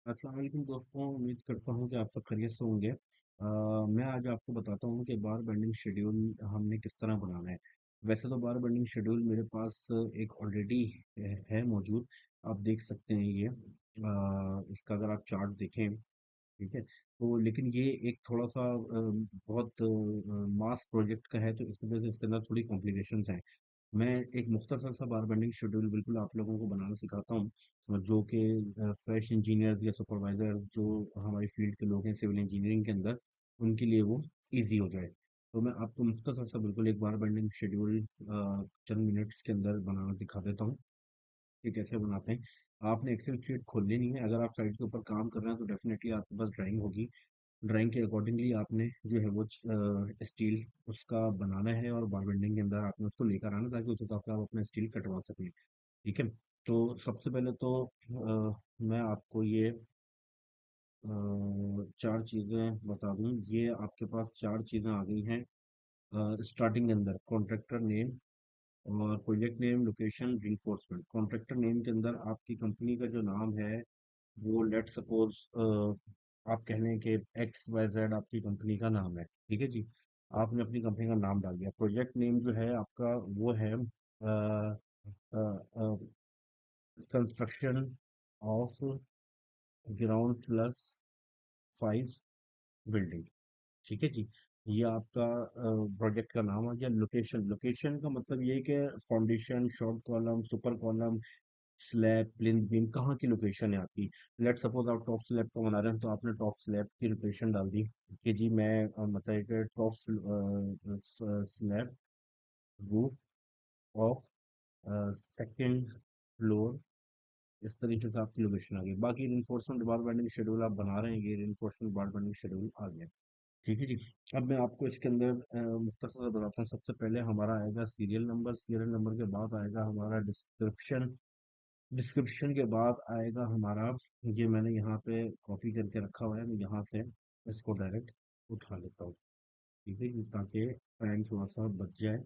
अस्सलाम वालेकुम दोस्तों, उम्मीद करता हूँ कि आप सब खैरियत से होंगे। मैं आज आपको बताता हूँ कि बार बेंडिंग शेड्यूल हमने किस तरह बनाना है। वैसे तो बार बेंडिंग शेड्यूल मेरे पास एक ऑलरेडी है मौजूद। आप देख सकते हैं ये इसका अगर आप चार्ट देखें, ठीक है। तो लेकिन ये एक थोड़ा-सा बहुत मास प्रोजेक्ट का है, तो इस वजह से इसके अंदर थोड़ी कॉम्प्लिकेशंस हैं। मैं एक मुख्तसर सा बार बेंडिंग शेड्यूल बिल्कुल आप लोगों को बनाना सिखाता हूँ, जो कि फ्रेश इंजीनियर्स या सुपरवाइजर्स जो हमारी फील्ड के लोग हैं सिविल इंजीनियरिंग के अंदर, उनके लिए वो ईजी हो जाए। तो मैं आपको मुख्तसर सा बिल्कुल एक बार बेंडिंग शेड्यूल चंद मिनट्स के अंदर बनाना दिखा देता हूँ कि कैसे बनाते हैं। आपने एक्सेल शीट खोल लेनी है। अगर आप साइट के ऊपर काम कर रहे हैं तो डेफिनेटली आपके पास ड्राइंग होगी। ड्राइंग के अकॉर्डिंगली आपने जो है वो स्टील उसका बनाना है, और बार बेंडिंग के अंदर आपने उसको लेकर आना ताकि उस हिसाब से आप अपना स्टील कटवा सकें। ठीक है। तो सबसे पहले तो मैं आपको ये चार चीज़ें बता दूं। ये आपके पास चार चीज़ें आ गई हैं स्टार्टिंग के अंदर। कॉन्ट्रैक्टर नेम और project name, location, reinforcement. Contractor name के अंदर आपकी कंपनी का जो नाम है वो लेट सपोज आप कह लें कि एक्स वाई जेड आपकी कंपनी का नाम है। ठीक है जी। आपने अपनी कंपनी का नाम डाल दिया। प्रोजेक्ट नेम जो है आपका वो है construction of ground plus 5 building. ठीक है जी। ये आपका प्रोजेक्ट का नाम आ गया। लोकेशन, लोकेशन का मतलब ये है कि foundation, short column, super column, slab, plinth beam कहाँ की लोकेशन है आपकी। लेट सपोज आप टॉप स्लैब का बना रहे हैं तो आपने टॉप स्लैब की लोकेशन डाल दी कि जी मैं मतलब एक top slab roof of second floor. इस तरीके से आपकी लोकेशन आ गई। बाकी रिइंफोर्समेंट बार बेंडिंग शेड्यूल आप बना रहे हैं, ये रिइंफोर्समेंट बार बेंडिंग शेड्यूल आ गया। ठीक है जी। अब मैं आपको इसके अंदर मुख्तसर बताता हूँ। सबसे पहले हमारा आएगा सीरियल नंबर। सीरियल नंबर के बाद आएगा हमारा डिस्क्रिप्शन। डिस्क्रिप्शन के बाद आएगा हमारा, ये मैंने यहाँ पे कॉपी करके रखा हुआ है, मैं यहाँ से इसको डायरेक्ट उठा लेता हूँ। ठीक है जी, ताकि टाइम थोड़ा सा बच जाए।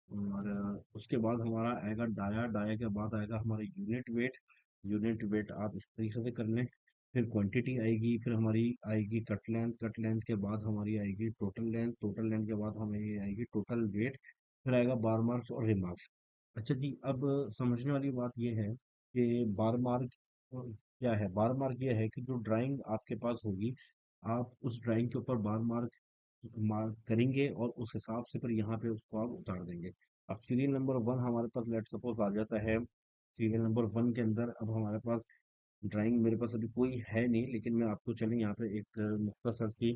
और उसके बाद हमारा आएगा डाया। डाया के बाद आएगा हमारा यूनिट वेट। यूनिट वेट आप इस तरीके से कर लें। फिर क्वांटिटी आएगी, फिर हमारी आएगी कट लेंथ। कट लेंथ के बाद हमारी आएगी टोटल लेंथ। टोटल लेंथ के बाद हमें आएगी टोटल वेट। फिर आएगा बार मार्क्स और रिमार्क्स। अच्छा जी, अब समझने वाली बात ये है कि बार मार्क क्या है। बार मार्क ये है कि जो ड्राइंग आपके पास होगी, आप उस ड्राइंग के ऊपर बार मार्क मार्क करेंगे और उस हिसाब से फिर यहाँ पे उसको आप उतार देंगे। अब सीरियल नंबर वन हमारे पास लेट सपोज आ जाता है। सीरियल नंबर वन के अंदर अब हमारे पास ड्राइंग मेरे पास अभी कोई है नहीं, लेकिन मैं आपको चलें यहाँ पे एक मुख्तसर सी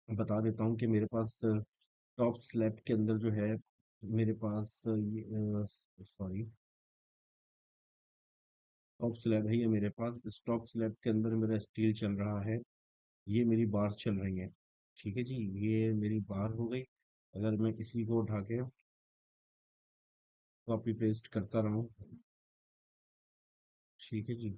बता देता हूँ कि मेरे पास टॉप स्लैब के अंदर जो है मेरे पास ये सॉरी टॉप स्लैब है ये मेरे पास। इस टॉप स्लैब के अंदर मेरा स्टील चल रहा है। ये मेरी बार चल रही है। ठीक है जी। ये मेरी बार हो गई। अगर मैं इसी को उठा के कॉपी पेस्ट करता रहूँ, ठीक है जी।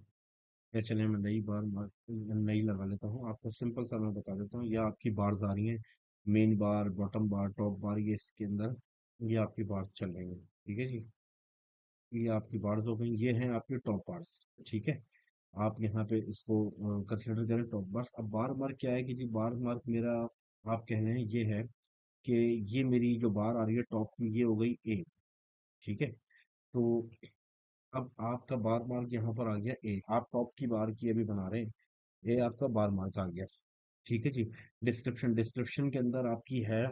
या चलिए मैं नई बार नई लगा लेता हूँ। आपको सिंपल सा मैं बता देता हूँ। ये आपकी बार्स आ रही हैं। मेन बार, बॉटम बार, टॉप बार, ये इसके अंदर ये आपकी बार्स चल रही हैं। ठीक है जी। ये आपकी बार्स हो गई। ये हैं आपके टॉप बार्स। ठीक है। आप यहाँ पे इसको कंसिडर करें टॉप बार्स। अब बार मार्क क्या है कि जी बार मार्क मेरा आप कह रहे हैं ये है कि ये मेरी जो बार आ रही है टॉप की, ये हो गई ए। ठीक है। तो अब आपका बार मार्क यहाँ पर आ गया ए। आप टॉप की बार की अभी बना रहे हैं, ये आपका बार मार्क आ गया। ठीक है जी। डिस्क्रिप्शन, डिस्क्रिप्शन के अंदर आपकी है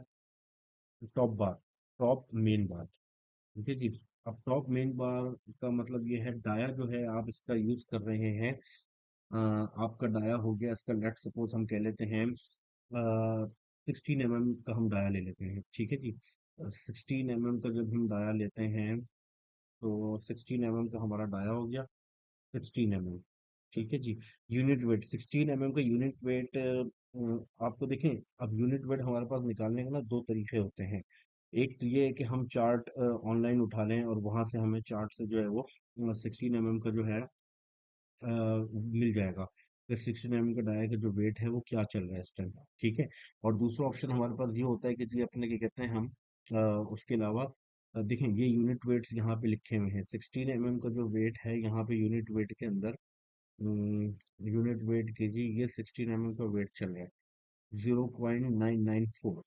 टॉप बार, टॉप मेन बार। ठीक है जी। अब टॉप मेन बार का मतलब ये है डाया जो है आप इसका यूज कर रहे हैं। आपका डाया हो गया इसका, लेट सपोज हम कह लेते हैं 16 mm का हम डाया ले लेते हैं। ठीक है जी। 16 mm का जब हम डाया लेते हैं तो 16 mm का हमारा डाया हो गया। 16 mm। ठीक है जी। यूनिट वेट 16 mm का यूनिट वेट आपको देखें। अब यूनिट वेट हमारे पास निकालने के ना दो तरीके होते हैं। एक तो ये है कि हम चार्ट ऑनलाइन उठा लें और वहां से हमें चार्ट से जो है वो 16 mm का जो है मिल जाएगा कि 16 mm का डाया का जो वेट है वो क्या चल रहा है इस टाइम। ठीक है। और दूसरा ऑप्शन हमारे पास ये होता है कि जी अपने क्या कहते हैं हम उसके अलावा देखें ये यूनिट वेट्स यहाँ पे लिखे हुए हैं। 16 mm का जो वेट है यहाँ पे यूनिट वेट के अंदर यूनिट वेट केजी, ये 16 mm का वेट चल रहा है, 0.994।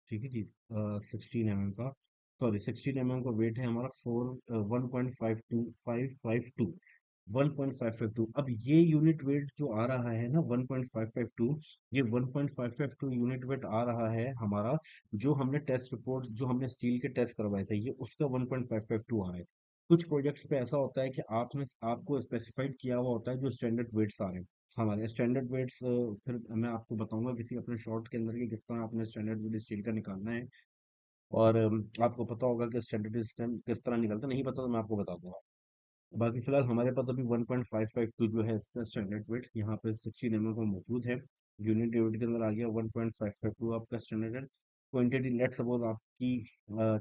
ठीक है जी, 16 mm का, सॉरी 16 mm का वेट है हमारा, 1.552 अब ये यूनिट वेट जो आ रहा है ना 1.552, ये 1.552 यूनिट वेट आ रहा है हमारा, जो हमने टेस्ट रिपोर्ट, जो हमने स्टील के टेस्ट करवाए थे, ये उसका 1.552 आ रहा है। कुछ प्रोजेक्ट्स पे ऐसा होता है कि आपने आपको स्पेसिफाइड किया हुआ होता है जो स्टैंडर्ड वेट्स आ रहे हैं। हमारे स्टैंडर्ड वेट्स फिर मैं आपको बताऊंगा किसी अपने शॉर्ट के अंदर कि किस तरह आपने स्टैंडर्ड वेट स्टील का निकालना है। और आपको पता होगा कि स्टैंडर्ड किस तरह निकलता है, नहीं पता तो मैं आपको बता दूंगा। बाकी फिलहाल हमारे पास अभी 1.552 जो है इसका स्टैंडर्ड वेट यहाँ पे 16 mm का मौजूद है। यूनिट वेट के अंदर आ गया 1.552 आपका स्टैंडर्ड है। क्वांटिटी लेट सपोज आपकी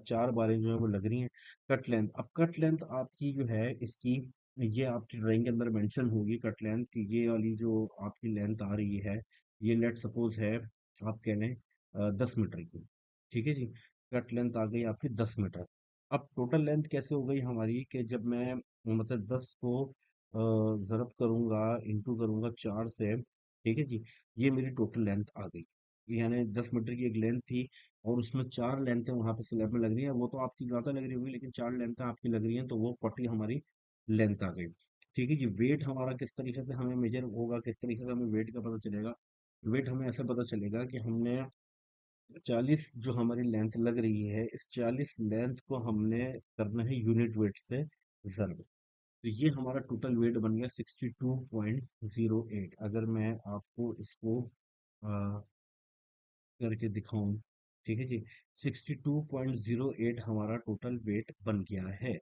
4 बारें जो है वो लग रही हैं। कट लेंथ, अब कट लेंथ आपकी जो है इसकी, ये आपकी ड्राइंग के अंदर मेंशन होगी कट लेंथ की, ये वाली जो आपकी लेंथ आ रही है, ये लेट सपोज है आप कह लें 10 मीटर की। ठीक है जी, कट लेंथ आ गई आपकी 10 मीटर। अब टोटल लेंथ कैसे हो गई हमारी कि जब मैं मतलब 10 को ज़रब करूंगा, इंटू करूंगा 4 से, ठीक है जी, ये मेरी टोटल लेंथ आ गई। यानी 10 मीटर की एक लेंथ थी, और उसमें 4 लेंथें वहां पे स्लैब में लग रही हैं, वो तो आपकी ज़्यादा लग रही होगी लेकिन 4 लेंथें आपकी लग रही हैं, तो वो 40 हमारी लेंथ आ गई। ठीक है जी, वेट हमारा किस तरीके से हमें मेजर होगा, किस तरीके से हमें वेट का पता चलेगा। वेट हमें ऐसे पता चलेगा कि हमने 40 जो हमारी लेंथ लग रही है, इस 40 लेंथ को हमने करना है यूनिट वेट से ज़रब। तो ये हमारा टोटल वेट बन गया 62.08। अगर मैं आपको इसको करके दिखाऊं, ठीक है जी, 62.08 हमारा टोटल वेट बन गया है।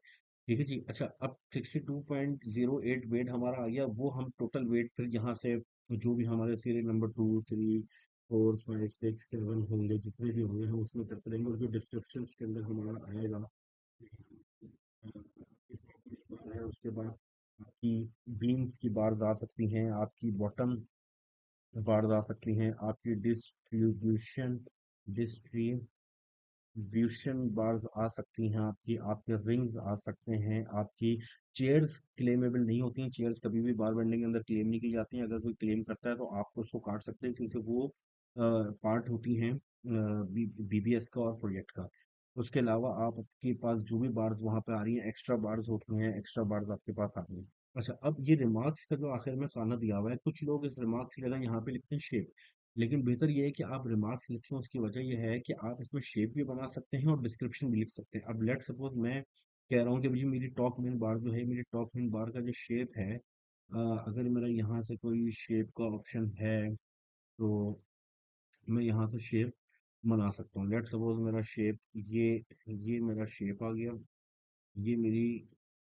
ठीक है जी, अच्छा अब 62.08 वेट हमारा आ गया, वो हम टोटल वेट फिर यहाँ से जो भी हमारे सीरियल नंबर 2, 3, 4, 5, 6, 7 होंगे, जितने भी होंगे हम उसमें करते रहेंगे, और जो डिस्क्रिप्शन के अंदर हमारा आएगा उसके बाद आपकी बीम्स की बार्स आ सकती हैं, आपकी बॉटम बार्स आ सकती हैं, आपकी डिस्ट्रीब्यूशन बार्स आ सकती हैं, आपकी आपके रिंग्स आ सकते हैं, आपकी चेयर्स क्लेमेबल नहीं होती हैं। चेयर्स कभी भी बार बेंडिंग के अंदर क्लेम नहीं की जाती हैं। अगर कोई क्लेम करता है तो आपको उसको काट सकते हैं, क्योंकि वो पार्ट होती हैं बीबीएस का और प्रोजेक्ट का। उसके अलावा आपके पास जो भी बार्स वहाँ पे आ रही हैं, एक्स्ट्रा बार्स होती हैं, एक्स्ट्रा बार्स आपके पास आ रही हैं। अच्छा, अब ये रिमार्क्स का जो आखिर में खाना दिया हुआ है, कुछ लोग इस रिमार्क्स की जगह यहाँ पे लिखते हैं शेप, लेकिन बेहतर ये है कि आप रिमार्क्स लिखें। उसकी वजह यह है कि आप इसमें शेप भी बना सकते हैं और डिस्क्रिप्शन भी लिख सकते हैं। अब लेट सपोज मैं कह रहा हूँ कि मुझे मेरी टॉप मेन बार जो है, मेरी टॉप मेन बार का जो शेप है, अगर मेरा यहाँ से कोई शेप का ऑप्शन है तो मैं यहाँ से शेप बना सकता हूँ। लेट सपोज मेरा शेप ये मेरा शेप आ गया, ये मेरी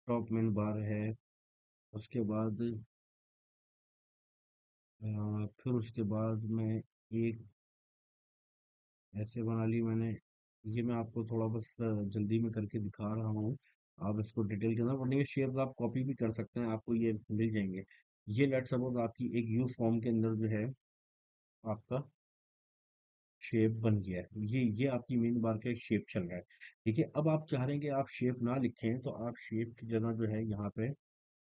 टॉप मेन बार है। उसके बाद फिर उसके बाद मैं एक ऐसे बना ली मैंने। ये मैं आपको थोड़ा बस जल्दी में करके दिखा रहा हूँ। आप इसको डिटेल के अंदर, वरना ये शेप्स आप कॉपी भी कर सकते हैं, आपको ये मिल जाएंगे। ये लेट सपोज आपकी एक यू फॉर्म के अंदर जो है आपका शेप बन गया है। ये आपकी मेन बार का एक शेप चल रहा है। ठीक है, अब आप चाह रहे हैं कि आप शेप ना लिखें, तो आप शेप की जगह जो है यहाँ पे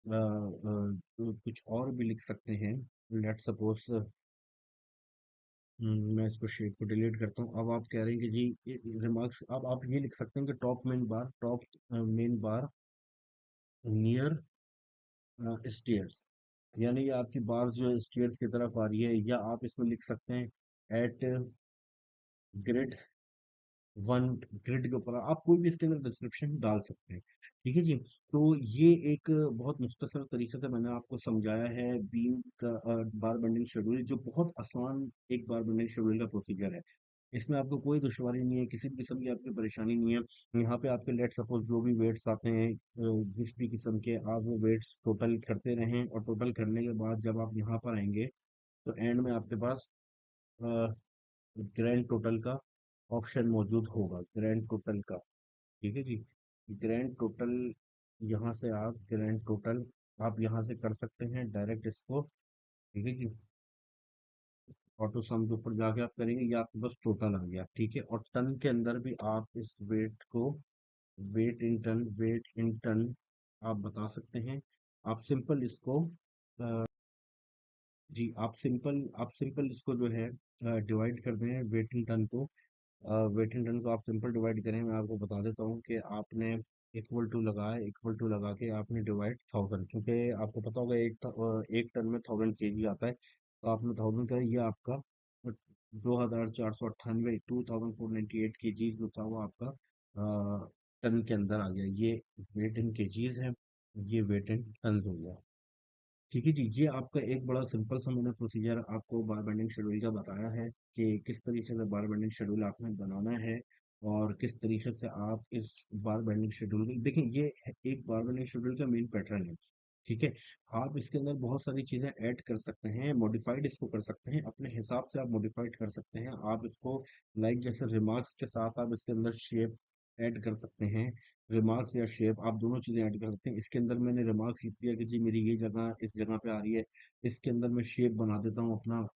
कुछ और भी लिख सकते हैं। लेट सपोज मैं इसको शेप को डिलीट करता हूँ। अब आप कह रहे हैं कि जी रिमार्क्स, अब आप ये लिख सकते हैं कि टॉप मेन बार नियर स्टेयर्स, यानी ये आपकी बार्स जो है स्टेयर्स की तरफ आ रही है। या आप इसमें लिख सकते हैं एट ग्रिड वन, ग्रिड के ऊपर आप कोई भी इसके अंदर डिस्क्रिप्शन डाल सकते हैं। ठीक है जी, तो ये एक बहुत मुख्तसर तरीके से मैंने आपको समझाया है बीम का बार बेंडिंग शेड्यूल, जो बहुत आसान एक बार बेंडिंग शेड्यूल का प्रोसीजर है। इसमें आपको कोई दुश्वारी नहीं है, किसी भी किस्म की आपकी परेशानी नहीं है। यहाँ पे आपके लेट सपोज जो भी वेट्स आते हैं, जिस भी किस्म के, आप वो वेट्स टोटल करते रहें, और टोटल करने के बाद जब आप यहाँ पर आएंगे तो एंड में आपके पास ग्रैंड टोटल का ऑप्शन मौजूद होगा, ग्रैंड टोटल का। ठीक है जी, ग्रैंड टोटल, यहाँ से आप ग्रैंड टोटल आप यहाँ से कर सकते हैं डायरेक्ट इसको। ठीक है जी, ऑटो सम के ऊपर जाके आप करेंगे, ये आपके पास टोटल आ गया। ठीक है, और टन के अंदर भी आप इस वेट को वेट इन टन आप बता सकते हैं। आप सिंपल इसको जी, आप सिंपल इसको जो है डिवाइड कर दें वेट इन टन को। वेट इन टन को आप सिंपल डिवाइड करें, मैं आपको बता देता हूँ कि आपने इक्वल टू लगा के आपने डिवाइड 1000, क्योंकि आपको पता होगा एक टन में 1000 केजी आता है, तो आपने 1000 करें, ये आपका 2498 2498 केजीज जो था वो आपका टन के अंदर आ गया। ये वेट इन केजीज है, ये वेट इन टन हो गया। ठीक है जी, ये आपका एक बड़ा सिंपल सा मैंने प्रोसीजर आपको बार बेंडिंग शेड्यूल का बताया है कि किस तरीके से बार बेंडिंग शेड्यूल आपने बनाना है, और किस तरीके से आप इस बार बेंडिंग शेड्यूल देखिए, एक बार बेंडिंग शेड्यूल का मेन पैटर्न है। ठीक है, आप इसके अंदर बहुत सारी चीज़ें ऐड कर सकते हैं, मॉडिफाइड इसको कर सकते हैं, अपने हिसाब से आप मॉडिफाइड कर सकते हैं। आप इसको लाइक जैसे रिमार्क्स के साथ आप इसके अंदर शेप ऐड कर सकते हैं। रिमार्क्स या शेप आप दोनों चीज़ें ऐड कर सकते हैं। इसके अंदर मैंने रिमार्क्स लिख दिया कि जी मेरी ये जगह इस जगह पे आ रही है। इसके अंदर मैं शेप बना देता हूँ अपना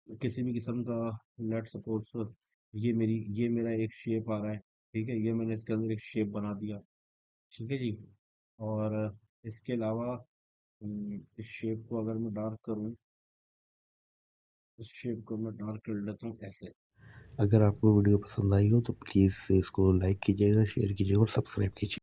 किसी भी किस्म का। लेट सपोज ये मेरा एक शेप आ रहा है। ठीक है, ये मैंने इसके अंदर एक शेप बना दिया। ठीक है जी। और इसके अलावा इस शेप को अगर मैं डार्क करूँ, इस शेप को मैं डार्क कर लेता हूँ ऐसे। अगर आपको वीडियो पसंद आई हो तो प्लीज़ इसको लाइक कीजिएगा, शेयर कीजिएगा और सब्सक्राइब कीजिए।